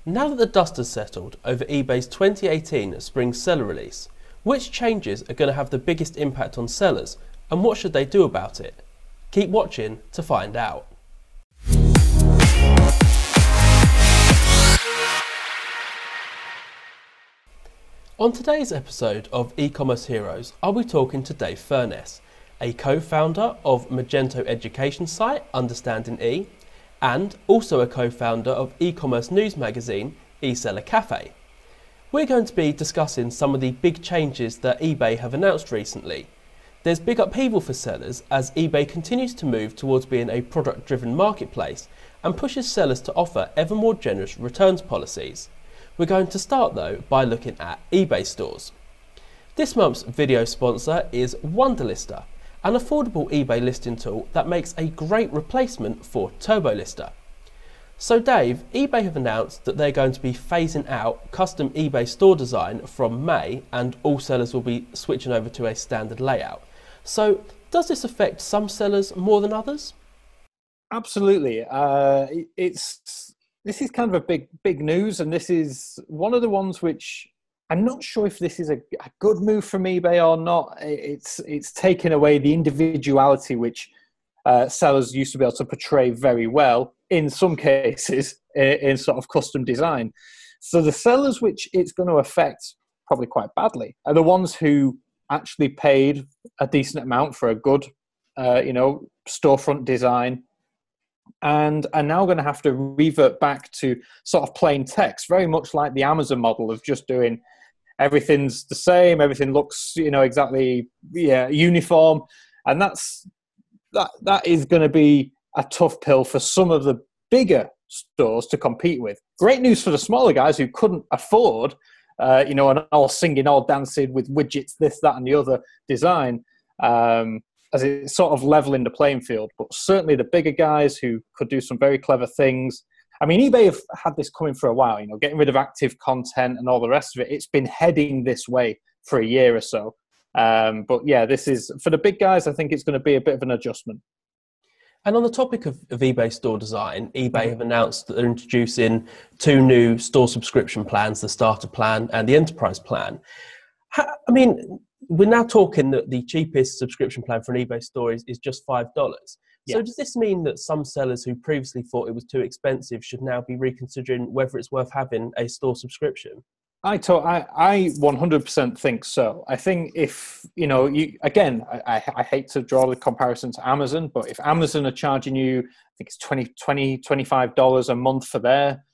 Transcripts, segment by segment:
Now that the dust has settled over eBay's 2018 spring seller release, which changes are going to have the biggest impact on sellers and what should they do about it? Keep watching to find out. On today's episode of E-Commerce Heroes, I'll be talking to Dave Furness, a co-founder of Magento education site UnderstandingE, and also a co-founder of e-commerce news magazine eSellerCafe. We're going to be discussing some of the big changes that eBay have announced recently. There's big upheaval for sellers as eBay continues to move towards being a product-driven marketplace and pushes sellers to offer ever more generous returns policies. We're going to start though by looking at eBay stores. This month's video sponsor is Wunderlister, an affordable eBay listing tool that makes a great replacement for TurboLister. So Dave, eBay have announced that they're going to be phasing out custom eBay store design from May and all sellers will be switching over to a standard layout. So does this affect some sellers more than others? Absolutely. This is kind of a big news, and this is one of the ones which I'm not sure if this is a good move from eBay or not. It's taken away the individuality which sellers used to be able to portray very well, in some cases, in sort of custom design. So the sellers which it's going to affect probably quite badly are the ones who actually paid a decent amount for a good, storefront design, and are now going to have to revert back to sort of plain text, very much like the Amazon model of just doing everything's the same, everything looks, exactly uniform, and that is going to be a tough pill for some of the bigger stores to compete with. Great news for the smaller guys who couldn't afford, an all singing, all dancing with widgets, this, that, and the other design, as it's sort of leveling the playing field. But certainly the bigger guys who could do some very clever things. I mean, eBay have had this coming for a while, getting rid of active content and all the rest of it. It's been heading this way for a year or so. But yeah, this is, for the big guys, I think it's going to be a bit of an adjustment. And on the topic of eBay store design, eBay have announced that they're introducing two new store subscription plans, the starter plan and the enterprise plan. We're now talking that the cheapest subscription plan for an eBay store is just $5. So does this mean that some sellers who previously thought it was too expensive should now be reconsidering whether it's worth having a store subscription? I 100% think so. I think if, I hate to draw the comparison to Amazon, but if Amazon are charging you, I think it's $25 a month for their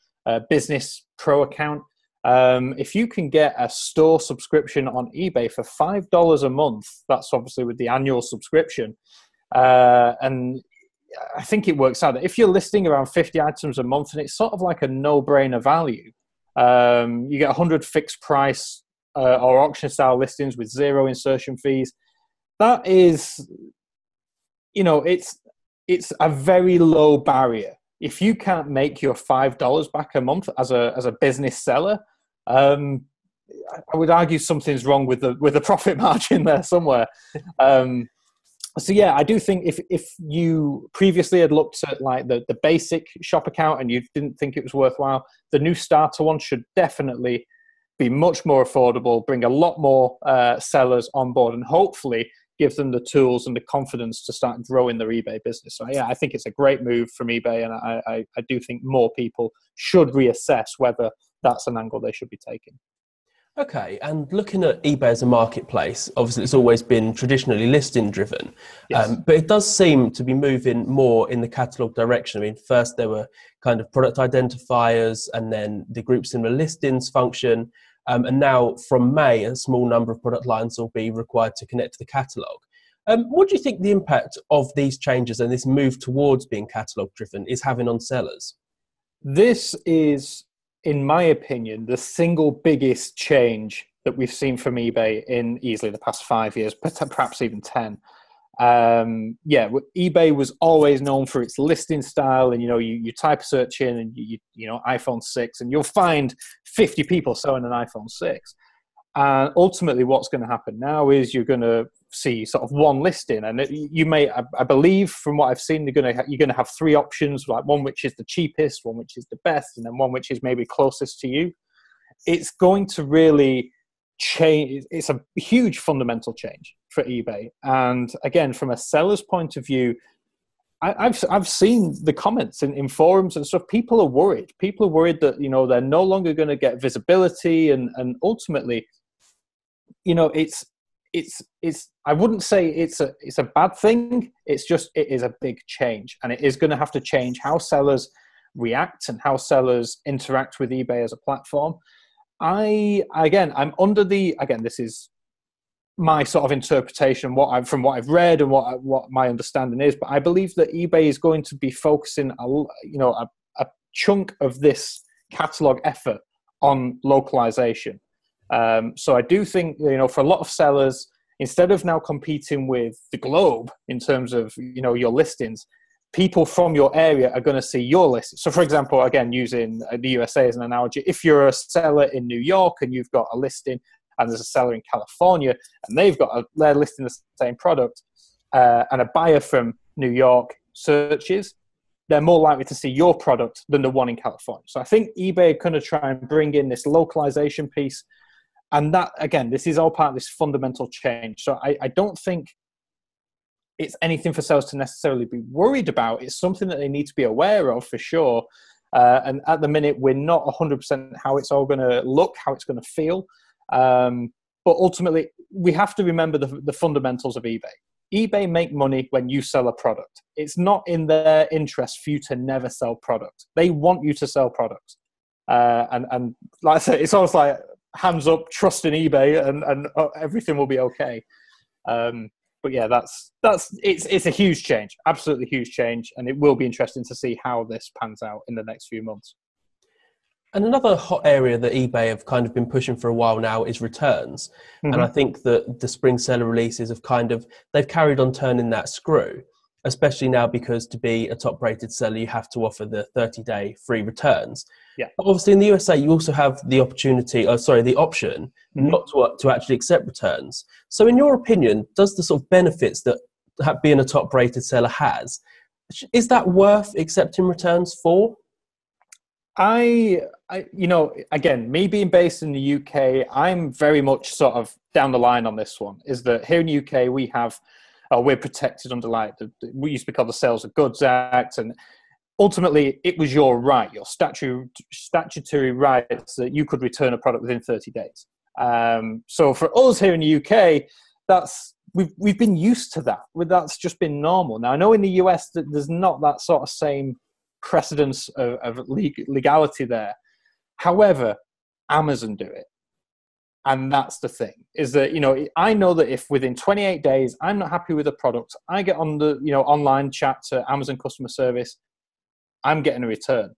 business pro account, if you can get a store subscription on eBay for $5 a month, that's obviously with the annual subscription, and I think it works out that if you're listing around 50 items a month, and it's sort of like a no-brainer value, you get 100 fixed price or auction style listings with zero insertion fees. That is, it's a very low barrier. If you can't make your $5 back a month as a business seller, I would argue something's wrong with the profit margin there somewhere. So yeah, I do think if you previously had looked at like the basic shop account and you didn't think it was worthwhile, the new starter one should definitely be much more affordable, bring a lot more sellers on board, and hopefully give them the tools and the confidence to start growing their eBay business. So yeah, I think it's a great move from eBay, and I do think more people should reassess whether that's an angle they should be taking. Okay, and looking at eBay as a marketplace, obviously it's always been traditionally listing driven, Yes. But it does seem to be moving more in the catalogue direction. I mean, first there were kind of product identifiers and then the group similar listings function, and now from May a small number of product lines will be required to connect to the catalogue. What do you think the impact of these changes and this move towards being catalogue driven is having on sellers? This is, in my opinion, the single biggest change that we've seen from eBay in easily the past 5 years, perhaps even 10. eBay was always known for its listing style, and you type a search in and you iPhone 6 and you'll find 50 people selling an iPhone 6. And ultimately what's going to happen now is you're going to see sort of one listing, and you may, I believe from what I've seen, you're going to have three options, like one which is the cheapest, one which is the best, and then one which is maybe closest to you. It's going to really change. It's a huge fundamental change for eBay. And again, from a seller's point of view, I've seen the comments in forums and stuff. People are worried. People are worried that, they're no longer going to get visibility, and ultimately, it's I wouldn't say it's a bad thing. It's just, it is a big change, and it is going to have to change how sellers react and how sellers interact with eBay as a platform. I'm under this is my sort of interpretation, from what I've read and what my understanding is, but I believe that eBay is going to be focusing a chunk of this catalog effort on localization. So I do think, for a lot of sellers, instead of now competing with the globe in terms of, your listings, people from your area are going to see your list. So for example, again, using the USA as an analogy, if you're a seller in New York and you've got a listing, and there's a seller in California and they're listing the same product, and a buyer from New York searches, they're more likely to see your product than the one in California. So I think eBay are going to try and bring in this localization piece. And that, again, this is all part of this fundamental change. So I don't think it's anything for sellers to necessarily be worried about. It's something that they need to be aware of, for sure. And at the minute, we're not 100% how it's all going to look, how it's going to feel. But ultimately, we have to remember the fundamentals of eBay. eBay make money when you sell a product. It's not in their interest for you to never sell product. They want you to sell products. And like I said, it's almost like hands up, trust in eBay, and everything will be okay. But yeah, it's a huge change, absolutely huge change, and it will be interesting to see how this pans out in the next few months. And another hot area that eBay have kind of been pushing for a while now is returns. Mm-hmm. And I think that the spring seller releases they've carried on turning that screw, especially now because to be a top rated seller, you have to offer the 30-day free returns. Yeah. But obviously in the USA, you also have the option mm-hmm. not to actually accept returns. So in your opinion, does the sort of benefits that being a top rated seller has, is that worth accepting returns for? Again, me being based in the UK, I'm very much sort of down the line on this one. Is that here in the UK we're protected under we used to be called the Sales of Goods Act, and ultimately it was your right, your statutory rights that you could return a product within 30 days. So for us here in the UK, we've been used to that. That's just been normal. Now I know in the US that there's not that sort of same precedence of legality there. However, Amazon do it. And that's the thing, is that, I know that if within 28 days I'm not happy with a product, I get on the, online chat to Amazon customer service, I'm getting a return.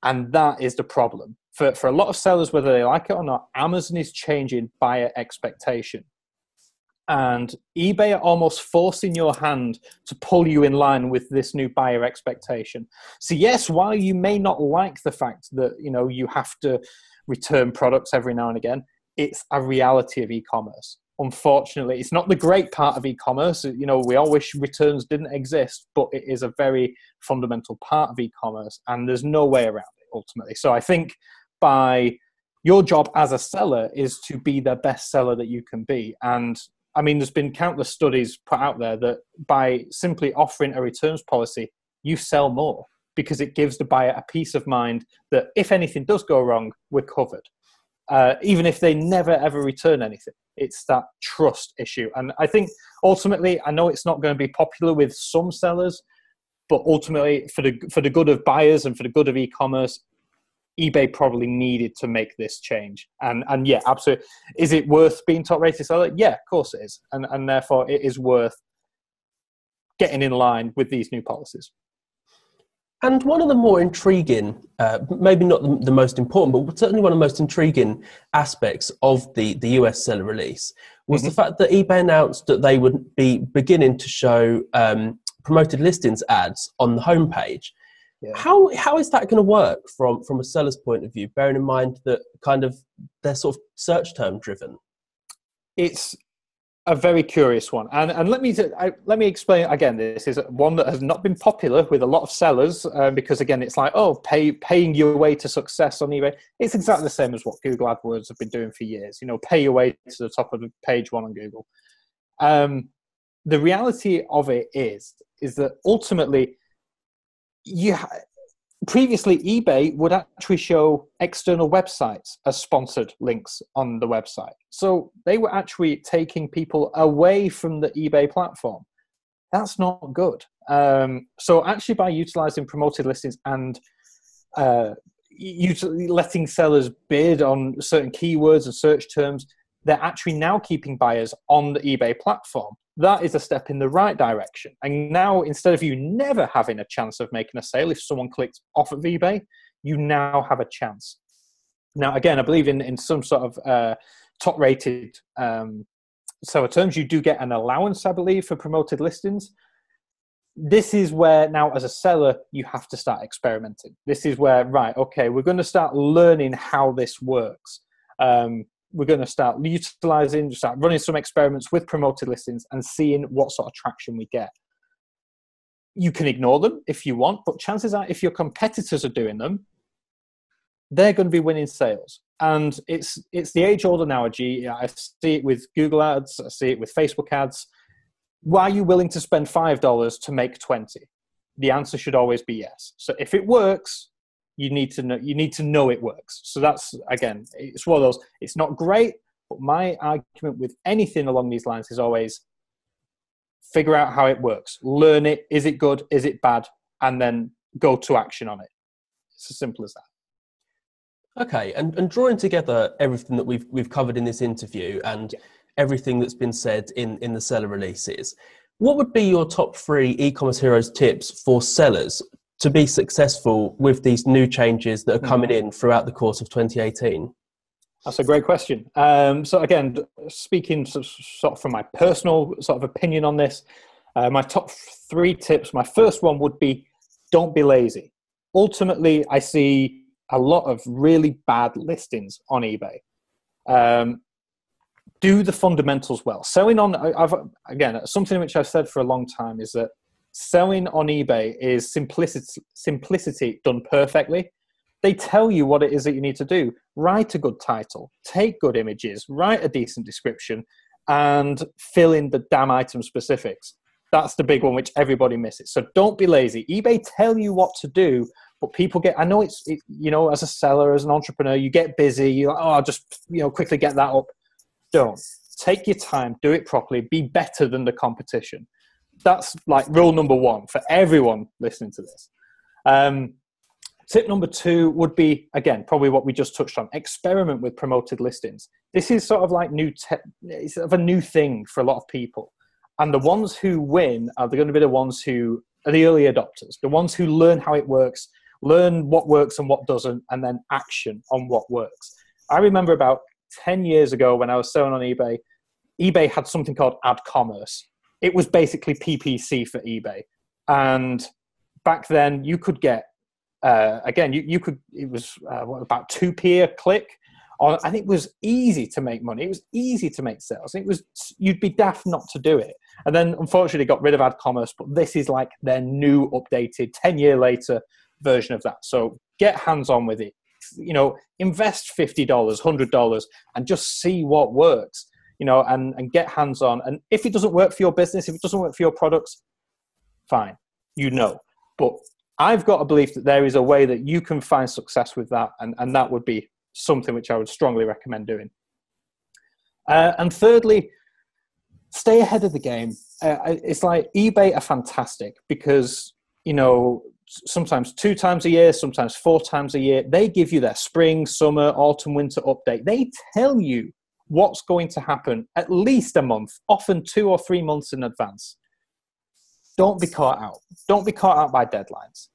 And that is the problem. For a lot of sellers, whether they like it or not, Amazon is changing buyer expectation. And eBay are almost forcing your hand to pull you in line with this new buyer expectation. So yes, while you may not like the fact that, you have to return products every now and again, it's a reality of e-commerce. Unfortunately, it's not the great part of e-commerce. We all wish returns didn't exist, but it is a very fundamental part of e-commerce, and there's no way around it ultimately. So I think your job as a seller is to be the best seller that you can be. And I mean, there's been countless studies put out there that by simply offering a returns policy, you sell more, because it gives the buyer a peace of mind that if anything does go wrong, we're covered. Even if they never ever return anything, it's that trust issue. And I think ultimately, I know it's not going to be popular with some sellers, but ultimately for the good of buyers and for the good of e-commerce, eBay probably needed to make this change. And yeah, absolutely. Is it worth being top rated seller? Yeah, of course it is. And therefore it is worth getting in line with these new policies. And one of the more intriguing, maybe not the most important, but certainly one of the most intriguing aspects of the US seller release was mm-hmm. the fact that eBay announced that they would be beginning to show promoted listings ads on the homepage. Yeah. How is that going to work from a seller's point of view, bearing in mind that kind of they're sort of search term driven? It's a very curious one, and let me explain again. This is one that has not been popular with a lot of sellers because again, it's like, oh, paying your way to success on eBay. It's exactly the same as what Google AdWords have been doing for years. Pay your way to the top of the page one on Google. The reality of it is that ultimately, previously, eBay would actually show external websites as sponsored links on the website. So they were actually taking people away from the eBay platform. That's not good. So actually by utilizing promoted listings and letting sellers bid on certain keywords and search terms, they're actually now keeping buyers on the eBay platform. That is a step in the right direction. And now, instead of you never having a chance of making a sale, if someone clicks off of eBay, you now have a chance. Now, again, I believe in some sort of top-rated seller terms, you do get an allowance, I believe, for promoted listings. This is where now, as a seller, you have to start experimenting. This is where, right, okay, we're going to start learning how this works. We're going to start running some experiments with promoted listings and seeing what sort of traction we get. You can ignore them if you want, but chances are if your competitors are doing them, they're going to be winning sales. And it's the age-old analogy. I see it with Google ads. I see it with Facebook ads. Why are you willing to spend $5 to make 20? The answer should always be yes. So if it works, you need to know it works. So that's, again, it's one of those, it's not great, but my argument with anything along these lines is always figure out how it works. Learn it. Is it good? Is it bad? And then go to action on it. It's as simple as that. Okay, and drawing together everything that we've covered in this interview and everything that's been said in the seller releases, what would be your top 3 e-commerce heroes tips for sellers to be successful with these new changes that are coming in throughout the course of 2018? That's a great question. So again, speaking sort of from my personal sort of opinion on this, my top 3 tips, my first one would be, don't be lazy. Ultimately, I see a lot of really bad listings on eBay. Do the fundamentals well. Selling on, again, something which I've said for a long time is that selling on eBay is simplicity done perfectly. They tell you what it is that you need to do. Write a good title, take good images, write a decent description, and fill in the damn item specifics. That's the big one which everybody misses. So don't be lazy. eBay tell you what to do, but people I know it's as a seller, as an entrepreneur, you get busy. You're like, oh, I'll just, quickly get that up. Don't. Take your time, do it properly, be better than the competition. That's like rule number 1 for everyone listening to this. Tip number 2 would be, again, probably what we just touched on, experiment with promoted listings. This is sort of like it's sort of a new thing for a lot of people. And the ones who win are going to be the ones who are the early adopters, the ones who learn how it works, learn what works and what doesn't, and then action on what works. I remember about 10 years ago when I was selling on eBay, eBay had something called ad commerce. It was basically PPC for eBay. And back then you could get, it was about 2p a click. And it was easy to make money. It was easy to make sales. You'd be daft not to do it. And then unfortunately got rid of ad commerce, but this is like their new updated 10-year later version of that. So get hands on with it. Invest $50, $100 and just see what works, and get hands on. And if it doesn't work for your business, if it doesn't work for your products, fine, But I've got a belief that there is a way that you can find success with that. And that would be something which I would strongly recommend doing. And thirdly, stay ahead of the game. It's like eBay are fantastic because, sometimes 2 times a year, sometimes 4 times a year, they give you their spring, summer, autumn, winter update. They tell you what's going to happen at least a month, often 2 or 3 months in advance. Don't be caught out. Don't be caught out by deadlines.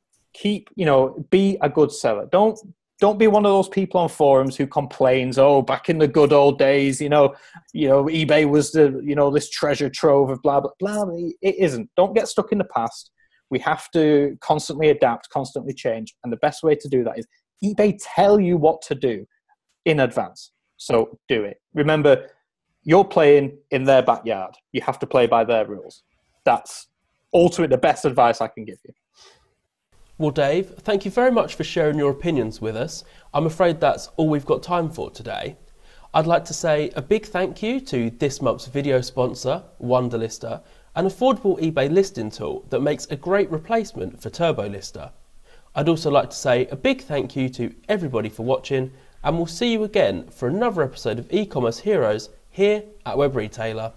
Be a good seller. Don't be one of those people on forums who complains, oh, back in the good old days, eBay was this treasure trove of blah, blah, blah. It isn't. Don't get stuck in the past. We have to constantly adapt, constantly change. And the best way to do that is eBay tell you what to do in advance. So do it. Remember, You're playing in their backyard. You have to play by their rules. That's ultimately the best advice I can give you. Well, Dave, thank you very much for sharing your opinions with us. I'm afraid that's all we've got time for today. I'd like to say a big thank you to this month's video sponsor, Wunderlister, an affordable eBay listing tool that makes a great replacement for TurboLister. I'd also like to say a big thank you to everybody for watching, and we'll see you again for another episode of E-commerce Heroes here at Web Retailer.